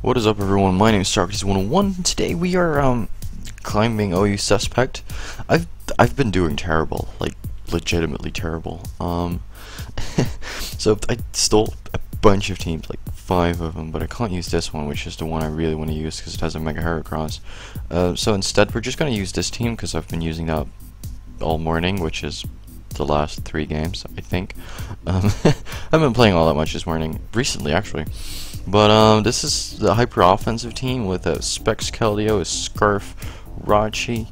What is up, everyone? My name is Socrates101. Today we are climbing OU Suspect. I've been doing terrible, like legitimately terrible. So I stole a bunch of teams, like 5 of them, but I can't use this one, which is the one I really want to use because it has a Mega Heracross. So instead, we're just gonna use this team because I've been using that all morning, which is the last 3 games, I think. I haven't been playing all that much this morning, recently actually. But this is the hyper offensive team with a Specs Keldeo, a Scarf, Rachi,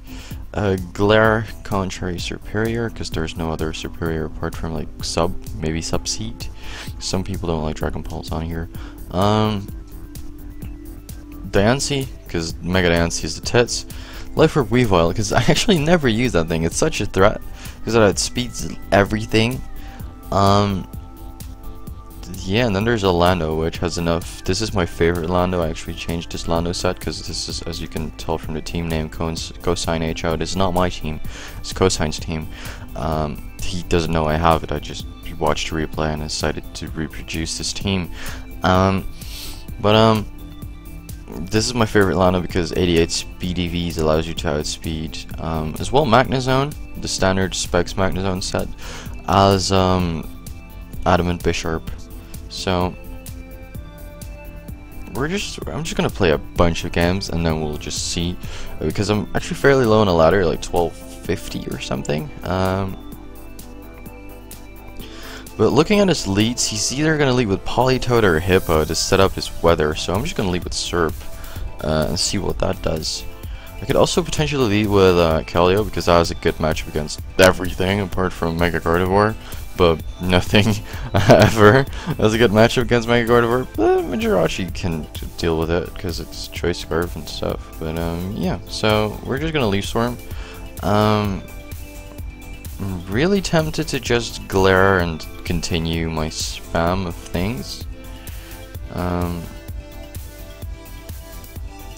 Glare, Contrary, Superior, because there's no other Superior apart from like maybe Subseat. Some people don't like Dragon Pulse on here. Dancy, because Mega Dancy is the tits. Life Orb Weavile, because I actually never use that thing. It's such a threat because it outspeeds everything. Yeah, and then there's a Lando, which has enough. This is my favorite Lando. I actually changed this Lando set because this is, as you can tell from the team name, Cosine HO. It's not my team, it's Cosine's team. He doesn't know I have it. I just watched the replay and decided to reproduce this team. This is my favorite Lando because 88 speed EVs allows you to outspeed. As well, Magnezone, the standard Specs Magnezone set, as Adamant Bisharp. So I'm just gonna play a bunch of games and then we'll just see, because I'm actually fairly low on a ladder, like 1250 or something. But looking at his leads, he's either gonna lead with Politoed or Hippo to set up his weather. So I'm just gonna lead with Serp and see what that does. I could also potentially lead with Keldeo because that has a good matchup against everything apart from Mega Gardevoir. But nothing ever has a good matchup against Mega Gardevoir. But Jirachi can deal with it because it's Choice Scarf and stuff. But yeah, so we're just gonna Leaf Storm. I'm really tempted to just Glare and continue my spam of things.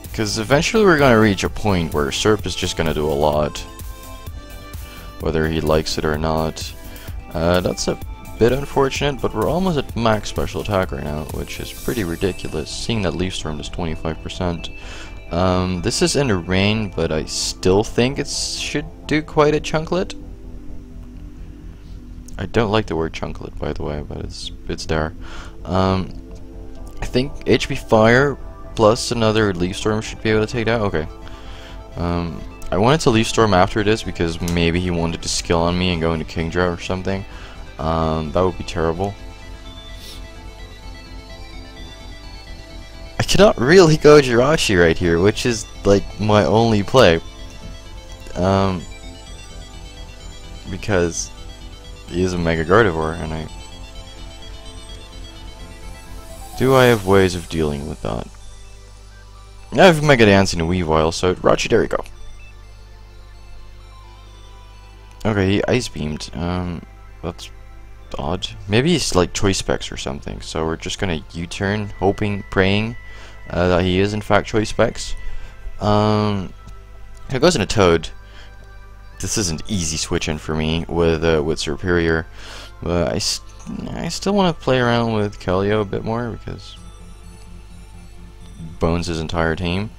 Because eventually we're gonna reach a point where Serp is just gonna do a lot, whether he likes it or not. That's a bit unfortunate, but we're almost at max special attack right now, which is pretty ridiculous, seeing that Leaf Storm is 25%. This is in the rain, but I still think it should do quite a chunklet. I don't like the word chunklet, by the way, but it's there. I think HP Fire plus another Leaf Storm should be able to take that. Okay. I wanted to Leaf Storm after this because maybe he wanted to skill on me and go into Kingdra or something. That would be terrible. I cannot really go Jirachi right here, which is like my only play. Because he is a Mega Gardevoir, and do I have ways of dealing with that? I have Mega Dance and a Weavile, so Rachi, there you go. Okay, he Ice Beamed. That's odd. Maybe he's like Choice Specs or something, so we're just gonna U-turn, hoping, praying that he is in fact Choice Specs. It goes into Toad. This is an easy switch in for me with Superior, but I still want to play around with Keldeo a bit more because Bones his entire team.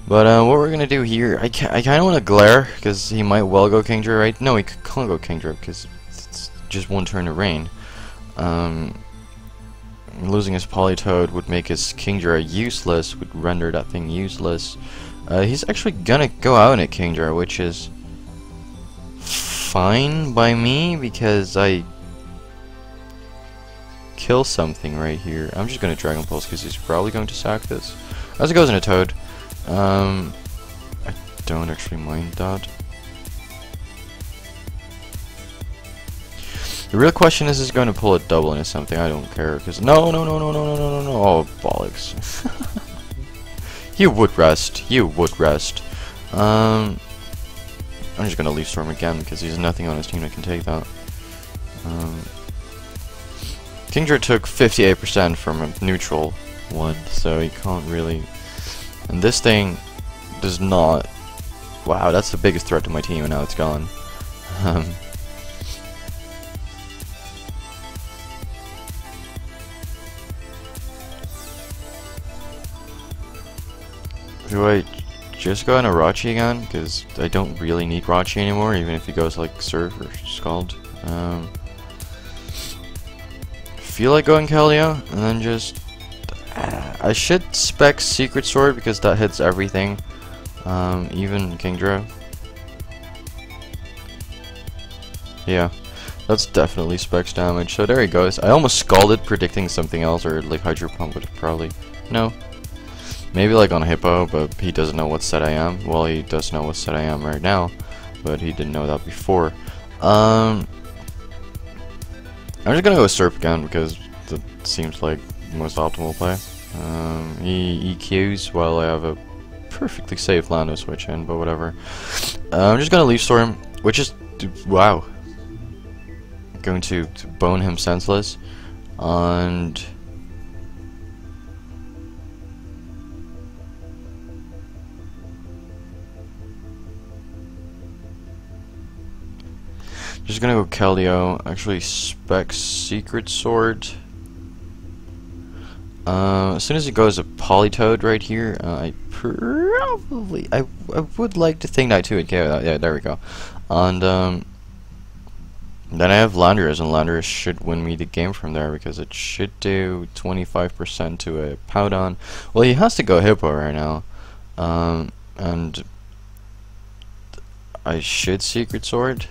But what we're gonna do here, I kind of want to Glare because he might well go Kingdra, right? No, he can't go Kingdra because it's just one turn of rain. Losing his Politoed would make his Kingdra useless, would render that thing useless. He's actually gonna go out at Kingdra, which is fine by me because I kill something right here. I'm just gonna Dragon Pulse because he's probably going to sack this. As it goes into Toad. I don't actually mind that. The real question is he going to pull a double into something? I don't care because no. Oh, bollocks. You would rest. You would rest. I'm just gonna Leaf Storm again because there's nothing on his team that can take that. Kingdra took 58% from a neutral one, so he can't really. And this thing does not. Wow, that's the biggest threat to my team, and now it's gone. Do I just go on Arachi again? Because I don't really need Rachi anymore, even if he goes like Surf or Scald. Feel like going Kelio, and then just... I should spec Secret Sword because that hits everything, even Kingdra. Yeah, that's definitely specs damage. So there he goes. I almost scalded predicting something else, or like Hydro Pump would probably... No. Maybe like on Hippo, but he doesn't know what set I am. Well, he does know what set I am right now, but he didn't know that before. I'm just gonna go with Surf again because that seems like the most optimal play. He EQs while I have a perfectly safe Lando switch in, but whatever. I'm just gonna Leaf Storm, which is wow. Going to bone him senseless, and just gonna go Keldeo, actually spec Secret Sword. As soon as he goes a Politoed right here, I would like to think that too would KO that. Yeah, there we go. And then I have Landorus, and Landorus should win me the game from there because it should do 25% to a Powdon. Well, he has to go Hippo right now, and I should Secret Sword.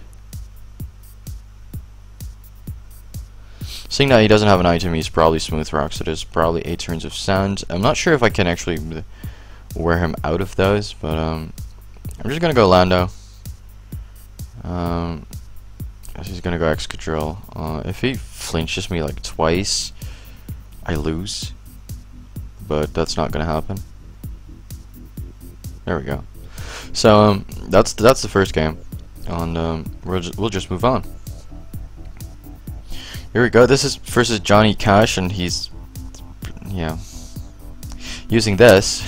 Seeing that he doesn't have an item, he's probably Smooth Rock, so there's probably 8 turns of Sand. I'm not sure if I can actually wear him out of those, but I'm just gonna go Lando. He's gonna go Excadrill. If he flinches me like twice, I lose, but that's not gonna happen. There we go. So that's the first game, and we'll just move on. Here we go. This is versus Johnny Cash, and he's, yeah, using this.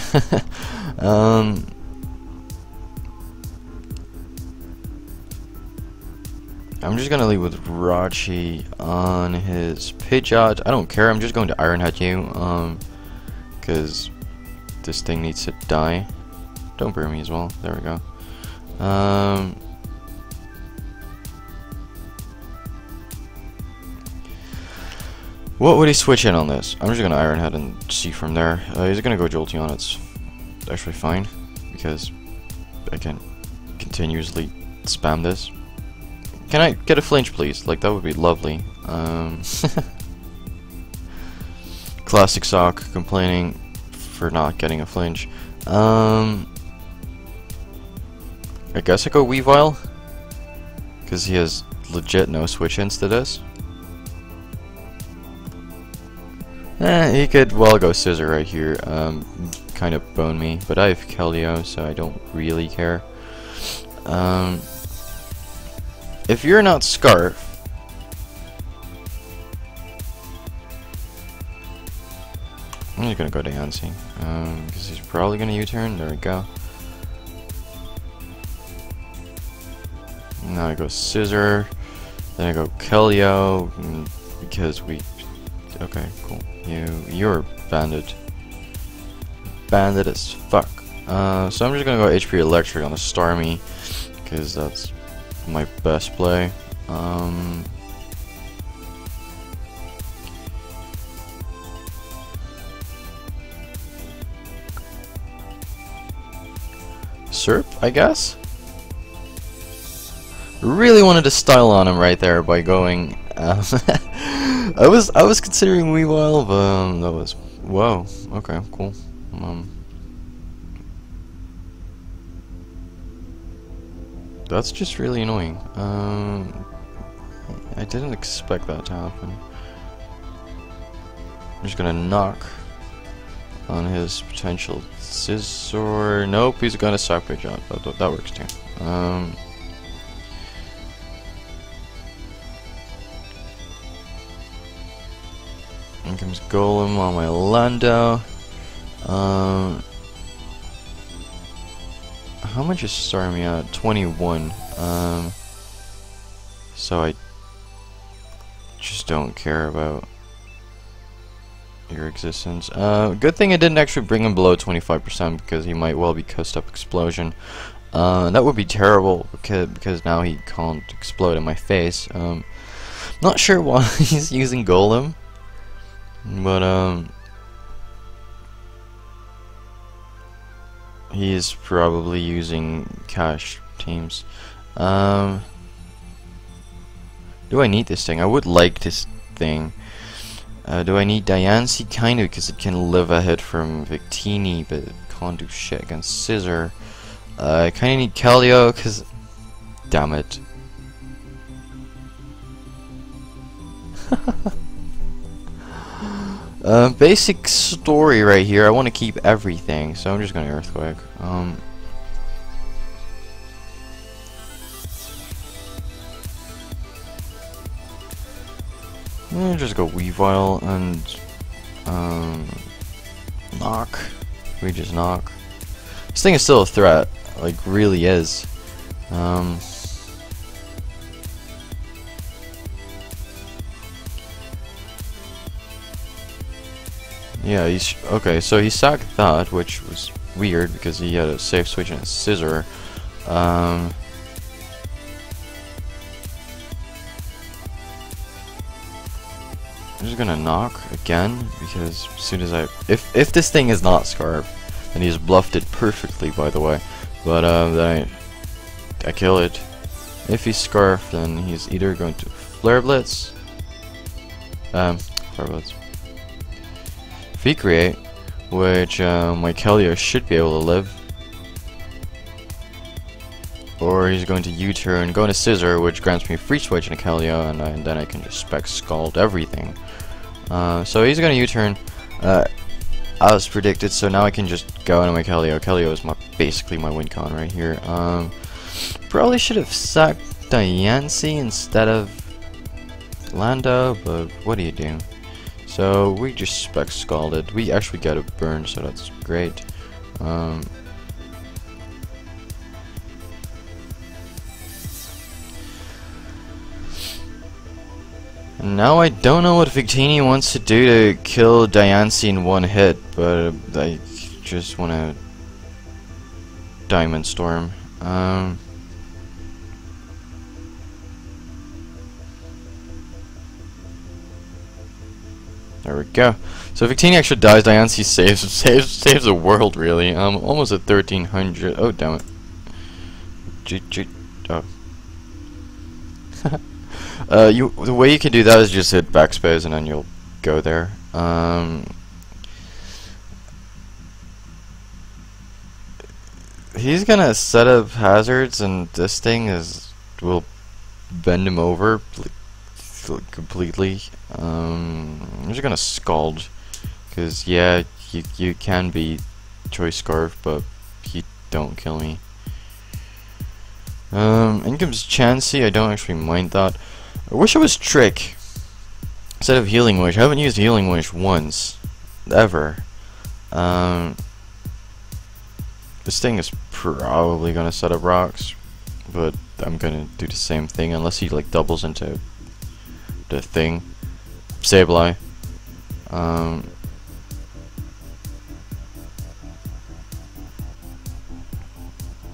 I'm just gonna leave with Rachi on his Pidgeot. I don't care. I'm just going to Iron Head you, because this thing needs to die. Don't burn me as well. There we go. What would he switch in on this? I'm just gonna Iron Head and see from there. He's gonna go Jolteon. It's actually fine because I can continuously spam this. Can I get a flinch, please? Like, that would be lovely. Classic Sock complaining for not getting a flinch. I guess I go Weavile because he has legit no switch-ins to this. He could well go Scissor right here, kind of bone me, but I have Keldeo, so I don't really care. If you're not Scarf, I'm just gonna go to Yancy, because he's probably gonna U-turn. There we go. Now I go Scissor, then I go Keldeo, because we... Okay, cool. You're banded. Banded as fuck. So I'm just gonna go HP Electric on the Starmie, because that's my best play. Serp, I guess? Really wanted to style on him right there by going I was considering Weavile, but that was whoa. Okay, cool. That's just really annoying. I didn't expect that to happen. I'm just gonna knock on his potential Scizor. Nope, he's gonna Sock Pidgeot. That works too. Here comes Golem on my Lando. How much is Starmie at? 21. So I just don't care about your existence. Good thing I didn't actually bring him below 25% because he might well be cussed up explosion. That would be terrible because now he can't explode in my face. Not sure why he's using Golem, but he is probably using cash teams. Do I need this thing? I would like this thing. Do I need Diancie? Kinda, because it can live a hit from Victini, but it can't do shit against Scissor. I kinda need Calio, because... Damn it. Basic story right here. I want to keep everything, so I'm just gonna Earthquake. Just go Weavile and knock. We just knock. This thing is still a threat, like really is. Yeah, he's okay. So he sacked that, which was weird because he had a safe switch and a Scissor. I'm just gonna knock again because as soon as if this thing is not Scarf, then he's bluffed it perfectly, by the way. But then I kill it. If he's Scarf, then he's either going to Flare Blitz, Flare Blitz. If he create, which my Kelio should be able to live, or he's going to U-turn, go into Scissor, which grants me free switch and a Kelio, and then I can just spec Scald everything. So he's going to U-turn, as predicted. So now I can just go into my Kelio. Kelio is basically my win con right here. Probably should have sacked Diancie instead of Lando, but what do you do? So we just spec Scalded. We actually got a burn, so that's great. And now I don't know what Victini wants to do to kill Diancie in one hit, but I just want to Diamond Storm. There we go. So Victini actually dies, Diancie saves the world, really. Almost at 1300. Oh, damn it. Oh. The way you can do that is just hit backspace and then you'll go there. He's gonna set up hazards, and this thing will bend him over completely. I'm just gonna Scald, because yeah, you can be Choice Scarf, but he don't kill me. In comes Chansey. I don't actually mind that. I wish it was Trick instead of Healing Wish. I haven't used Healing Wish once, ever. This thing is probably gonna set up rocks, but I'm gonna do the same thing unless he like doubles into the thing. Sableye.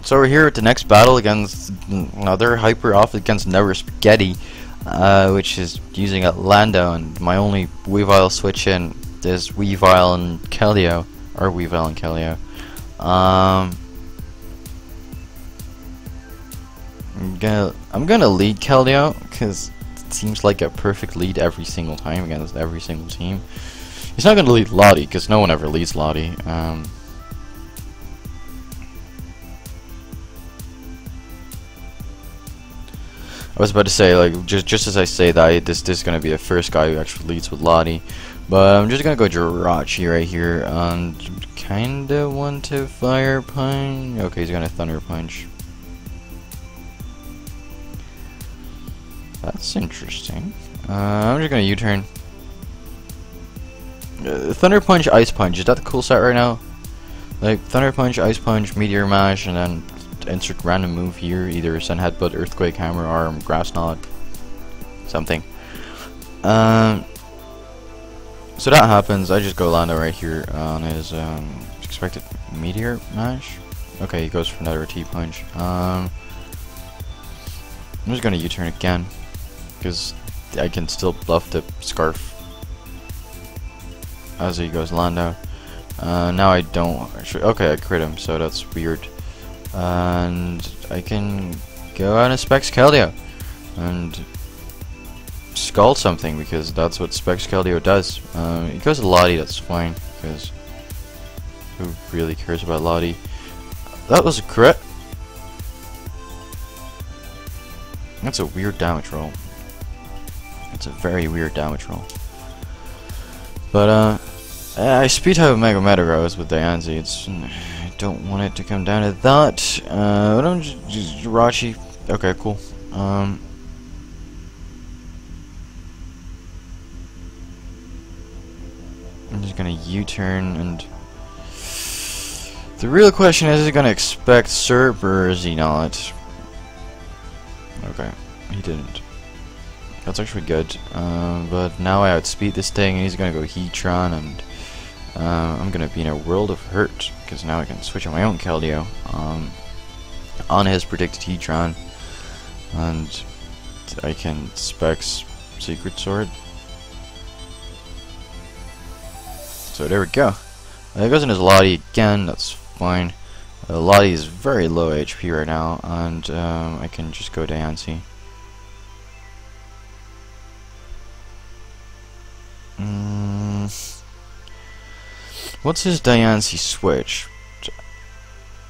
So we're here at the next battle against another Hyper off against Never Spaghetti, which is using Lando, and my only Weavile switch in is Weavile and Kelio, or Weavile and Kelio. I'm gonna lead Kelio because it seems like a perfect lead every single time against every single team. He's not gonna lead Lottie because no one ever leads Lottie. I was about to say, like, just as I say that, this is gonna be the first guy who actually leads with Lottie, but I'm just gonna go Jirachi right here and kinda want to Fire Punch. Okay, he's gonna Thunder Punch. That's interesting. I'm just gonna U-turn. Thunder Punch, Ice Punch. Is that the cool set right now? Like Thunder Punch, Ice Punch, Meteor Mash, and then insert random move here, either Sun Headbutt, Earthquake, Hammer Arm, Grass Knot, something. So that happens. I just go Lando right here on his expected meteor mash. Okay, he goes for another T-punch. I'm just gonna U-turn again because I can still bluff the scarf as he goes Lando. Now I don't actually. Okay, I crit him, so that's weird. And I can go out and Specs Keldeo and scald something because that's what Specs Keldeo does. He goes to Lottie, that's fine because who really cares about Lottie? That was a crit. That's a weird damage roll. It's a very weird damage roll. But I speed how Mega Metagross with Diancie. I don't want it to come down to that. But I'm just Jirachi. Okay, cool. I'm just gonna U-turn, and the real question is he gonna expect Serp or is he not? Okay, he didn't. That's actually good. But now I outspeed this thing, and he's gonna go Heatran, and I'm gonna be in a world of hurt because now I can switch on my own Keldeo on his predicted Heatran, and I can Specs Secret Sword. So there we go. It goes in his Lottie again, that's fine. Lottie is very low HP right now, and I can just go Diancie. What's his Diancie switch?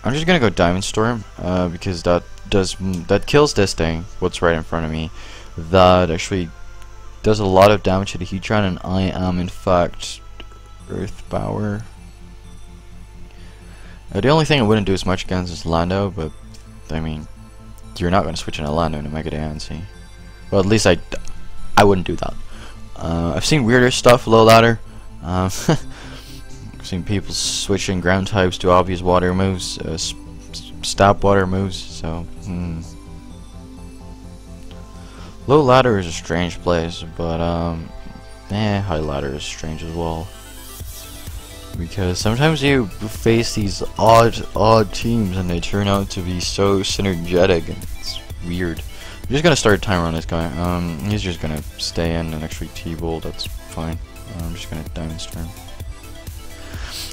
I'm just gonna go Diamond Storm, because that kills this thing, what's right in front of me. That actually does a lot of damage to the Heatran, and I am in fact Earth Power. The only thing I wouldn't do as much against is Lando, but I mean, you're not gonna switch in a Lando into Mega Diancie. Well, at least I wouldn't do that. I've seen weirder stuff low ladder. I've seen people switching ground types to obvious water moves, stab water moves. So low ladder is a strange place, but high ladder is strange as well. Because sometimes you face these odd teams and they turn out to be so synergetic, and it's weird. I'm just gonna start a timer on this guy. He's just gonna stay in and actually T-Bolt, that's fine. I'm just gonna Diamond Storm.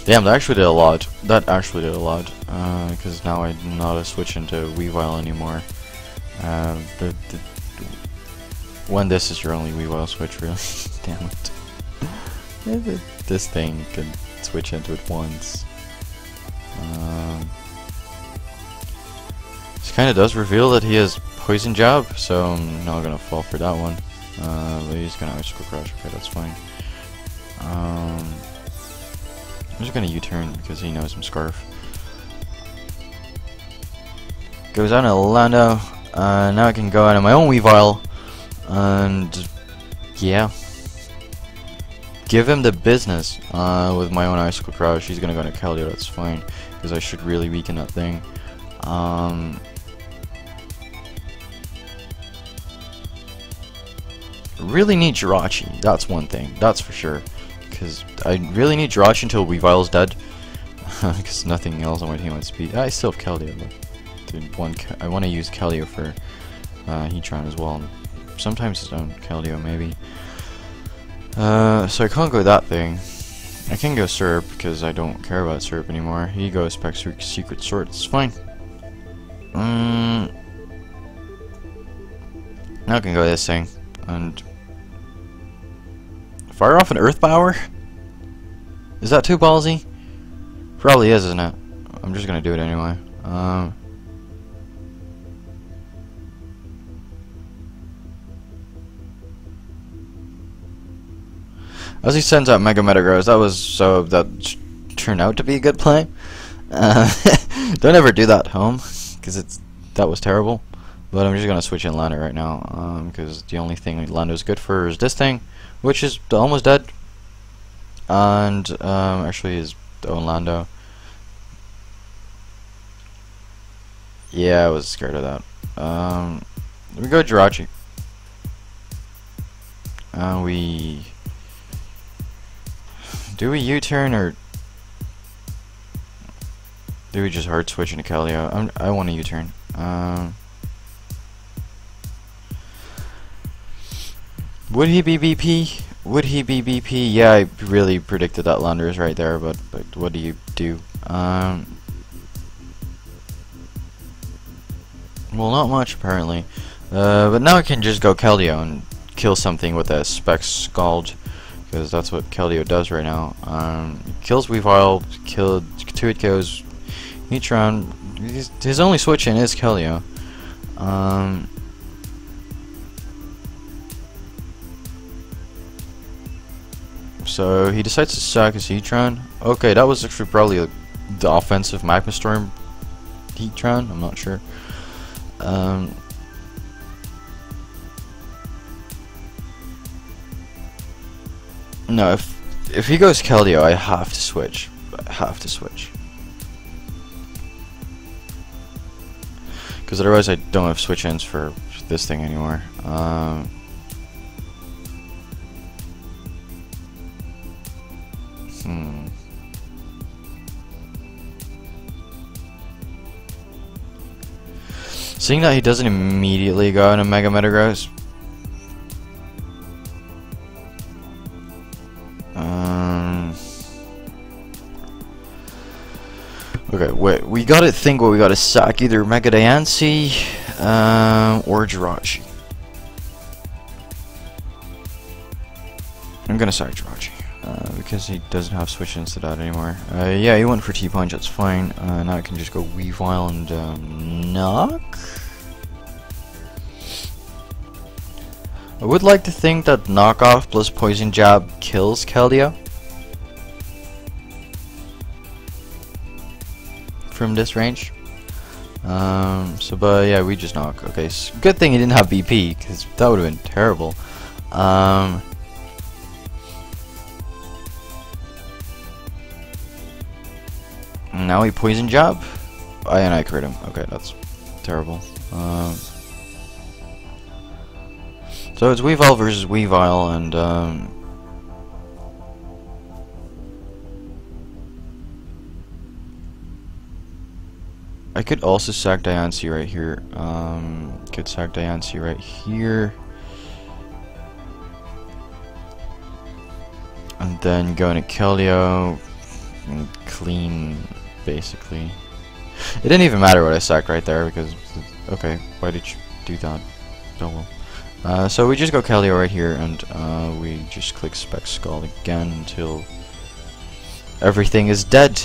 Damn, that actually did a lot. That actually did a lot. Because now I'm not a switch into Weavile anymore. When this is your only Weavile switch, really. Damn it. This thing can switch into it once. This kind of does reveal that he has Poison Jab, so I'm not gonna fall for that one. But he's gonna Icicle Crush. Okay, that's fine. I'm just gonna U-turn because he knows I'm Scarf. Goes out of Lando. Now I can go out of my own Weavile, and yeah, give him the business with my own Icicle Crush. He's gonna go into Keldeo, that's fine, because I should really weaken that thing. Really need Jirachi, that's one thing, that's for sure. Because I really need Jirachi until Weavile's dead. Because nothing else on my team would speed. I still have Keldeo, but I want to use Keldeo for Heatran as well. Sometimes his own Keldeo, maybe. So I can't go that thing. I can go Serp because I don't care about Serp anymore. He goes Specs Secret Sword, it's fine. Now I can go this thing and fire off an Earth Power? Is that too ballsy? Probably is, isn't it? I'm just gonna do it anyway. As he sends out Mega Metagross, that turned out to be a good play. Don't ever do that at home, because that was terrible. But I'm just gonna switch in Lando right now, because the only thing Lando's good for is this thing, which is almost dead. And actually his own Lando. Yeah, I was scared of that. We go Jirachi. We Do we U-turn or do we just hard switch into Kelio? I want to U-turn. Would he be BP? Would he be BP? Yeah, I really predicted that Landers right there, but what do you do? Well, not much apparently. But now I can just go Keldeo and kill something with a Spec Scald, because that's what Keldeo does right now. Kills Weavile, to it goes Neutron. His only switch in is Keldeo. So he decides to sack his Heatron. Okay, that was actually probably the offensive Magma Storm Heatron. I'm not sure. No, if he goes Keldeo, I have to switch. I have to switch. Because otherwise I don't have switch-ins for this thing anymore. Seeing that he doesn't immediately go into Mega Metagross. Okay, wait. We gotta think what we gotta sack. Either Mega Diancie or Jirachi. I'm gonna sack Jirachi. Because he doesn't have switch-ins to that anymore. Yeah, he went for T-Punch, that's fine. Now I can just go Weavile and knock? I would like to think that knockoff plus Poison Jab kills Keldeo from this range. But yeah, we just knock. Okay, so good thing he didn't have BP, because that would have been terrible. Now he Poison Jab. And I crit him. Okay, that's terrible. So it's Weavile versus Weavile, and I could also sack Diancie right here. Could sack Diancie right here. And then go into Keldeo and clean, basically. It didn't even matter what I sacked right there, because, okay, why did you do that? Oh well. So we just go Keldeo right here, and we just click Spec Scald again until everything is dead.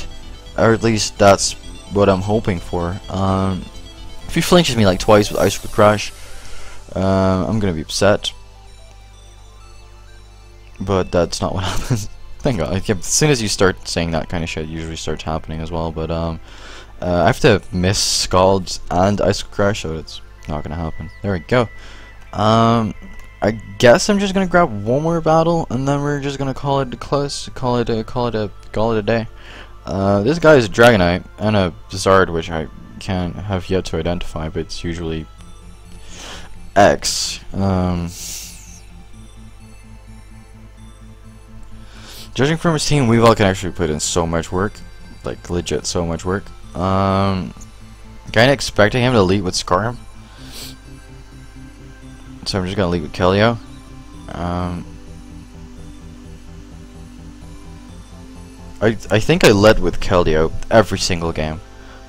Or at least that's what I'm hoping for. If he flinches me like twice with Ice Crash, I'm gonna be upset. But that's not what happens. Thank God. As soon as you start saying that kind of shit, it usually starts happening as well. But I have to miss Scalds and Ice Crash, so it's not gonna happen. There we go. I guess I'm just gonna grab one more battle, and then we're just gonna call it close. Call it a day. This guy is a Dragonite and a Zard, which I can't have yet to identify, but it's usually X. Judging from his team, Weavile can actually put in so much work, like legit so much work. Kinda expecting him to lead with Scarm, so I'm just gonna lead with Keldeo. I think I led with Keldeo every single game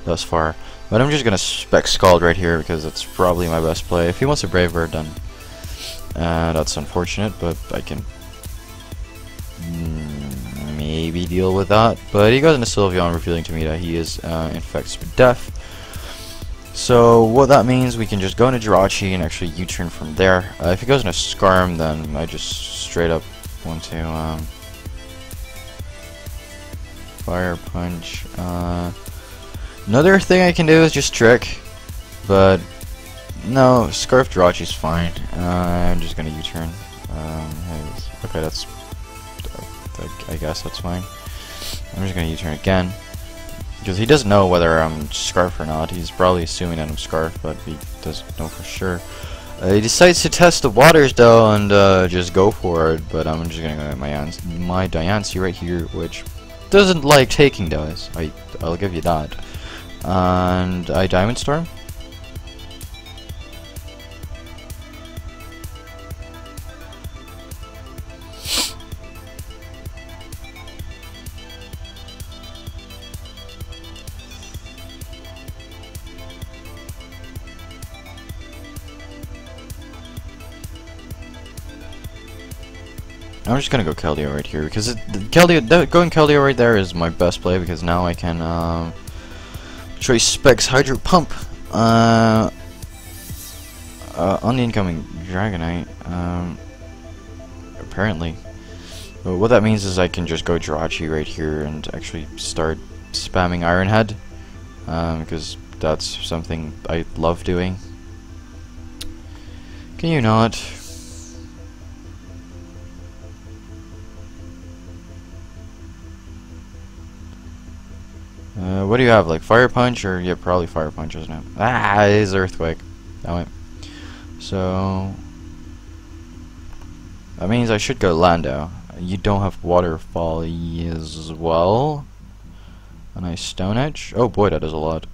thus far, but I'm just gonna Spec Scald right here because it's probably my best play. If he wants a Brave Bird, then that's unfortunate, but I can maybe deal with that. But he goes into Sylveon, revealing to me that he is infected with Death. So what that means, we can just go into Jirachi and actually U-turn from there. If he goes into Scarm, then I just straight up want to Fire Punch. Another thing I can do is just Trick, but no, Scarf Jirachi's fine. I'm just gonna U-turn. Okay, that's I guess that's fine. I'm just gonna U-turn again, because he doesn't know whether I'm Scarf or not. He's probably assuming that I'm Scarf, but he doesn't know for sure. He decides to test the waters though and just go for it, but I'm just gonna go with my Diancie right here, which doesn't like taking those. I'll give you that. And I Diamond Storm. I'm just gonna go Keldeo right here because going Keldeo right there is my best play because now I can choice Specs Hydro Pump on the incoming Dragonite. Apparently, but what that means is I can just go Jirachi right here and actually start spamming Iron Head because that's something I love doing. Can you not? What do you have, like Fire Punch, or yeah, probably Fire Punch, isn't it? Ah, it is Earthquake. Damn it. So that means I should go Lando. You don't have Waterfall as well. A nice Stone Edge. Oh boy, that is a lot.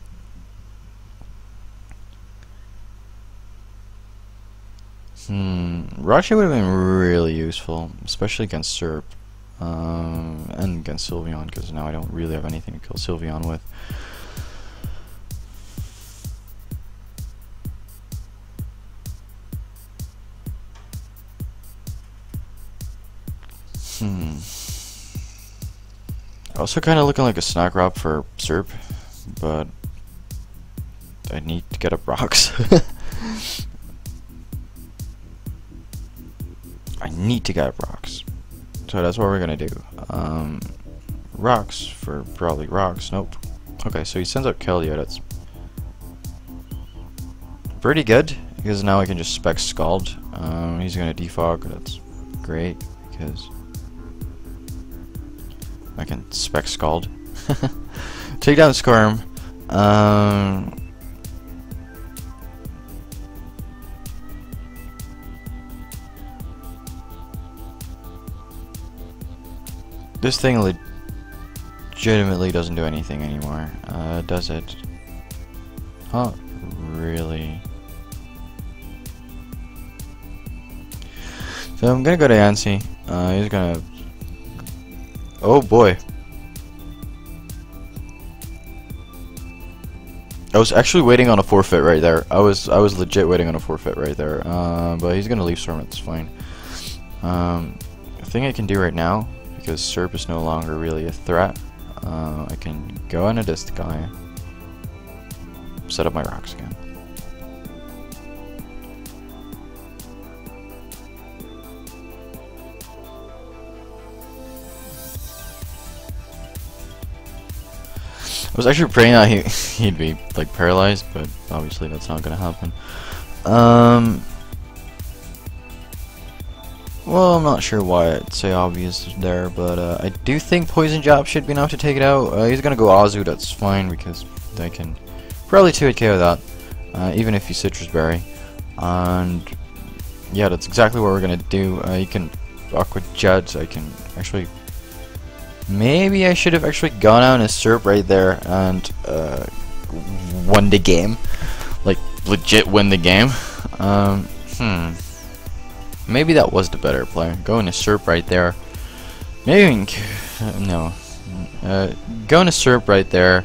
Rashi would have been really useful, especially against Serp. And against Sylveon, because now I don't really have anything to kill Sylveon with. Also kind of looking like a snack wrap for Serp, but I need to get up rocks. I need to get up rocks. So that's what we're gonna do. Rocks for probably rocks. Nope. Okay, so he sends out Keldeo. That's pretty good because now I can just spec Scald. He's gonna defog. That's great because I can spec Scald. Take down Squirm. This thing legitimately doesn't do anything anymore. Does it? Oh, really? So I'm gonna go to Yancy. He's gonna... Oh boy. I was actually waiting on a forfeit right there. I was legit waiting on a forfeit right there. But he's gonna leave Storm, it's fine. The thing I can do right now, because Serp is no longer really a threat, I can go into this guy, set up my rocks again. I was actually praying that he'd be like paralyzed, but obviously that's not gonna happen. Well, I'm not sure why I'd say obvious there, but I do think Poison Jab should be enough to take it out. He's gonna go Azu, that's fine, because I can probably 2-hit KO that, even if he's Citrus Berry. And yeah, that's exactly what we're gonna do. You can Aqua Jet, I can actually... Maybe I should have actually gone out and Serp right there and won the game. Like, legit win the game. Maybe that was the better play. Going to Serp right there. Maybe no. Going to Serp right there.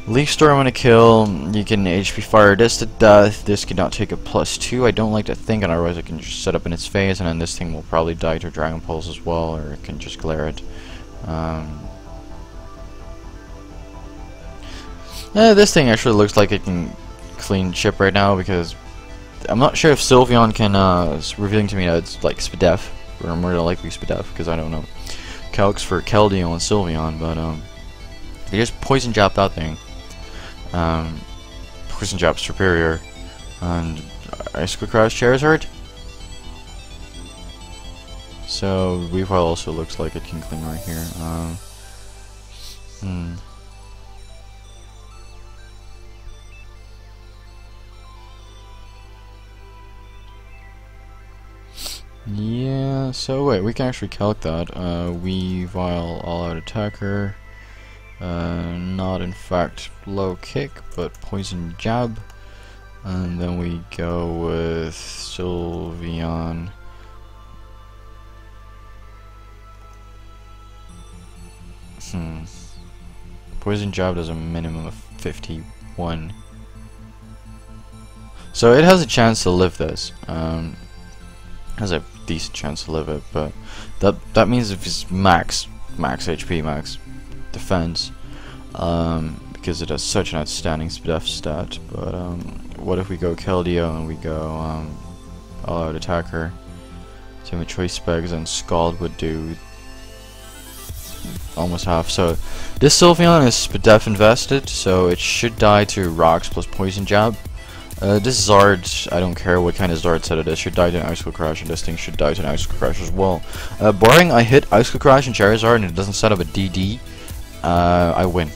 Leaf Storm on a kill. You can HP fire this to death. This cannot take a +2. I don't like to think, and otherwise I can just set up in its phase, and then this thing will probably die to Dragon Pulse as well, or it can just glare it. This thing actually looks like it can clean ship right now because I'm not sure if Sylveon can, it's revealing to me that it's like Spadef, or more than likely Spadef, because I don't know calcs for Keldeo and Sylveon, but they just Poison Jab that thing. Poison Jab superior, and Ice Crash Charizard. So Weavile also looks like it can clean right here. Hmm. So wait, we can actually calc that. Weavile all-out attacker. Not in fact low kick, but poison jab. And then we go with Sylveon. Poison jab does a minimum of 51. So it has a chance to live this. Has a decent chance to live it, but that means if it's max HP, max defense, because it has such an outstanding def stat. But what if we go Keldeo and we go all-out attacker? Same with choice specs, and Scald would do almost half. So this Sylveon is def invested, so it should die to rocks plus poison jab. This Zard, I don't care what kind of Zard set it is, should die to an Icicle Crash, and this thing should die to an Icicle Crash as well. Barring I hit Icicle Crash and Charizard and it doesn't set up a DD, I win.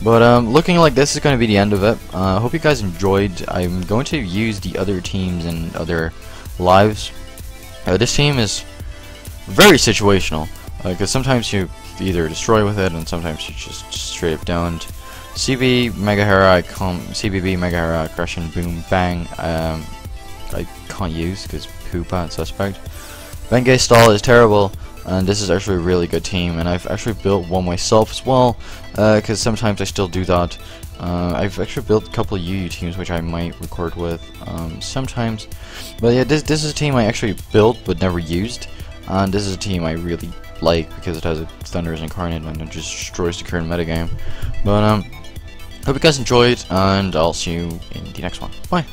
But looking like this is going to be the end of it. I hope you guys enjoyed. I'm going to use the other teams and other lives. This team is very situational, because sometimes you either destroy with it, and sometimes you just straight up don't. CB Mega Hera, CBB Mega Hera, Aggression, Boom, Bang. I can't use because Poopa and Suspect. Bengay Stall is terrible, and this is actually a really good team. And I've actually built one myself as well, because sometimes I still do that. I've actually built a couple of UU teams which I might record with sometimes. But yeah, this is a team I actually built but never used, and this is a team I really like because it has a Thunderous Incarnate and it just destroys the current metagame. But hope you guys enjoyed, and I'll see you in the next one. Bye.